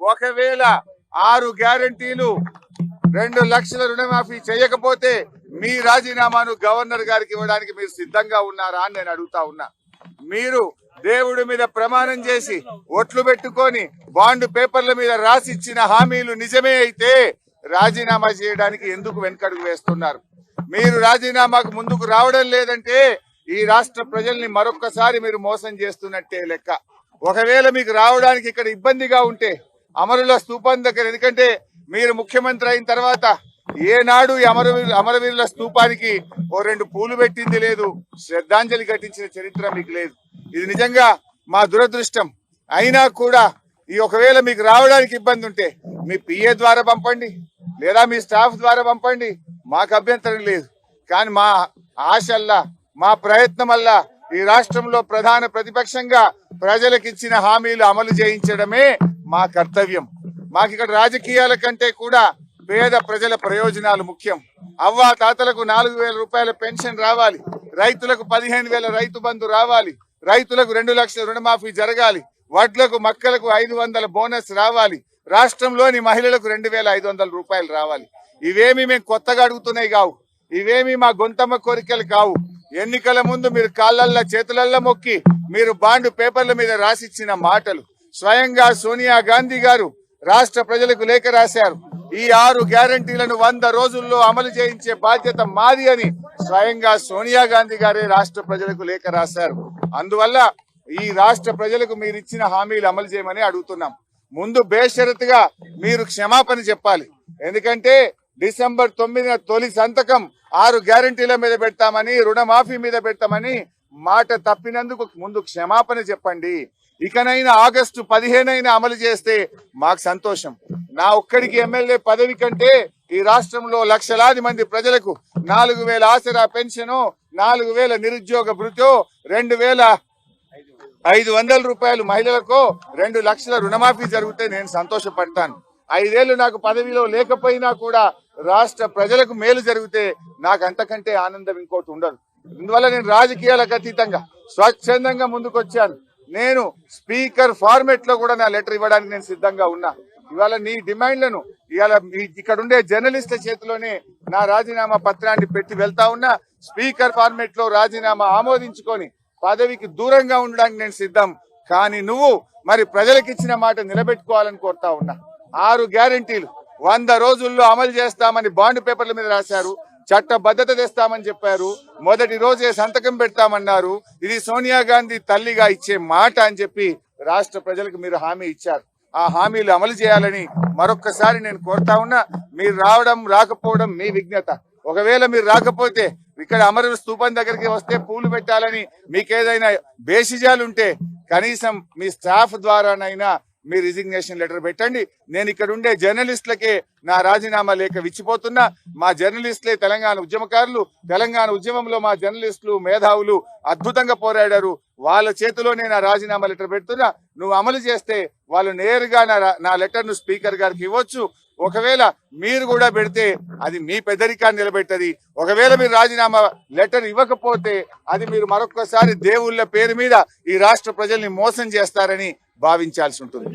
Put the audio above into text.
ఒకవేళ 6 గ్యారంటీలు 2 లక్షల రుణమాఫీ చేయకపోతే మీ రాజీనామాను గవర్నర్ గారికి ఇవ్వడానికి మీరు సిద్ధంగా ఉన్నారా అని నేను అడుగుతా ఉన్నా. మీరు దేవుడి మీద ప్రమాణం చేసి ఒట్లు పెట్టుకొని బాండ్ పేపర్ల మీద రాసి ఇచ్చిన హామీలు నిజమే అయితే రాజీనామా చేయడానికి ఎందుకు వెనకడుగు వేస్తున్నారు? మీరు రాజీనామాకు ముందుకు రావడం లేదంటే ఈ రాష్ట్ర ప్రజల్ని మరొక్కసారి మీరు మోసం చేస్తున్నట్టే లెక్క. ఒకవేళ మీకు రావడానికి ఇక్కడ ఇబ్బందిగా ఉంటే అమరుల స్తూపం దగ్గర, ఎందుకంటే మీరు ముఖ్యమంత్రి అయిన తర్వాత ఏనాడు ఈ అమరవీరుల స్తూపానికి 2 పూలు పెట్టింది లేదు, శ్రద్ధాంజలి ఘటించిన చరిత్ర మీకు లేదు. ఇది నిజంగా మా దురదృష్టం. అయినా కూడా ఈ ఒకవేళ మీకు రావడానికి ఇబ్బంది ఉంటే మీ పిఏ ద్వారా పంపండి, లేదా మీ స్టాఫ్ ద్వారా పంపండి, మాకు అభ్యంతరం లేదు. కానీ మా ఆశల్లా, మా ప్రయత్నం వల్ల ఈ రాష్ట్రంలో ప్రధాన ప్రతిపక్షంగా ప్రజలకు ఇచ్చిన హామీలు అమలు చేయించడమే మా కర్తవ్యం. మాకు ఇక్కడ రాజకీయాల కంటే కూడా పేద ప్రజల ప్రయోజనాలు ముఖ్యం. అవ్వా తాతలకు 4,000 రూపాయల పెన్షన్ రావాలి, రైతులకు 15,000 రైతు బంధు రావాలి, రైతులకు 2 లక్షల రుణమాఫీ జరగాలి, వడ్లకు మక్కలకు 500 బోనస్ రావాలి, రాష్ట్రంలోని మహిళలకు 2,500 రూపాయలు రావాలి. ఇవేమి మేము కొత్తగా అడుగుతున్నాయి కావు, ఇవేమి మా గొంతమ్మ కోరికలు కావు. ఎన్నికల ముందు మీరు కాళ్ళల్లో చేతులల్లో మొక్కి మీరు బాండ్ పేపర్ల మీద రాసిచ్చిన మాటలు. స్వయంగా సోనియా గాంధీ గారు రాష్ట్ర ప్రజలకు లేఖ రాశారు. ఈ 6 గ్యారంటీలను 100 రోజుల్లో అమలు చేయించే బాధ్యత మాది అని స్వయంగా సోనియా గాంధీ గారే రాష్ట్ర ప్రజలకు లేఖ రాశారు. అందువల్ల ఈ రాష్ట్ర ప్రజలకు మీరు ఇచ్చిన హామీలు అమలు చేయమని అడుగుతున్నాం. ముందు బేషరతుగా మీరు క్షమాపణ చెప్పాలి. ఎందుకంటే డిసెంబర్ 9న తొలి సంతకం 6 గ్యారంటీల మీద పెడతామని, రుణమాఫీ మీద పెడతామని మాట తప్పినందుకు ముందు క్షమాపణ చెప్పండి. ఇకనైనా ఆగస్టు 15 అమలు చేస్తే మాకు సంతోషం. నా ఒక్కడికి ఎమ్మెల్యే పదవి కంటే ఈ రాష్ట్రంలో లక్షలాది మంది ప్రజలకు 4,000 ఆసరా పెన్షన్, 4,000 నిరుద్యోగ భృతో, 2,500 రూపాయలు మహిళలకు, 2 లక్షల రుణమాఫీ జరిగితే నేను సంతోషపడతాను. 5 ఏళ్లు నాకు పదవిలో లేకపోయినా కూడా రాష్ట్ర ప్రజలకు మేలు జరిగితే నాకు అంతకంటే ఆనందం ఇంకోటి ఉండదు. ఇందువల్ల నేను రాజకీయాలకు అతీతంగా స్వచ్ఛందంగా ముందుకొచ్చాను. నేను స్పీకర్ ఫార్మెట్ లో కూడా నా లెటర్ ఇవ్వడానికి నేను సిద్ధంగా ఉన్నా. ఇవాళ నీ డిమాండ్లను ఇవాళ ఇక్కడ ఉండే జర్నలిస్టుల చేతిలోనే నా రాజీనామా పత్రాన్ని పెట్టి వెళ్తా ఉన్నా. స్పీకర్ ఫార్మెట్ లో రాజీనామా ఆమోదించుకొని పదవికి దూరంగా ఉండడానికి నేను సిద్ధం. కానీ నువ్వు మరి ప్రజలకు ఇచ్చిన మాట నిలబెట్టుకోవాలని కోరుతా ఉన్నా. 6 గ్యారంటీలు 100 రోజుల్లో అమలు చేస్తామని బాండ్ పేపర్ల మీద రాశారు, చట్టబద్ధత తెస్తామని చెప్పారు, మొదటి రోజే సంతకం పెడతామన్నారు. ఇది సోనియా గాంధీ తల్లిగా ఇచ్చే మాట అని చెప్పి రాష్ట్ర ప్రజలకు మీరు హామీ ఇచ్చారు. ఆ హామీలు అమలు చేయాలని మరొక్కసారి నేను కోరుతా ఉన్నా. మీరు రావడం రాకపోవడం మీ విజ్ఞత. ఒకవేళ మీరు రాకపోతే ఇక్కడ అమరుల స్తూపం దగ్గరికి వస్తే పూలు పెట్టాలని మీకేదైనా బేసిజాలుంటే కనీసం మీ స్టాఫ్ ద్వారానైనా మీ రిజిగ్నేషన్ లెటర్ పెట్టండి. నేను ఇక్కడ ఉండే జర్నలిస్టులకే నా రాజీనామా లేఖ విచ్చిపోతున్నా. మా జర్నలిస్టులే తెలంగాణ ఉద్యమకారులు. తెలంగాణ ఉద్యమంలో మా జర్నలిస్టులు, మేధావులు అద్భుతంగా పోరాడారు. వాళ్ళ చేతిలోనే నా రాజీనామా లెటర్ పెడుతున్నా. నువ్వు అమలు చేస్తే వాళ్ళు నేరుగా నా లెటర్ ను స్పీకర్ గారికి ఇవ్వచ్చు. ఒకవేళ మీరు కూడా పెడితే అది మీ పెద్దరికాన్ని నిలబెట్టది. ఒకవేళ మీరు రాజీనామా లెటర్ ఇవ్వకపోతే అది మీరు మరొక్కసారి దేవుళ్ళ పేరు మీద ఈ రాష్ట్ర ప్రజల్ని మోసం చేస్తారని భావించాల్సి ఉంటుంది.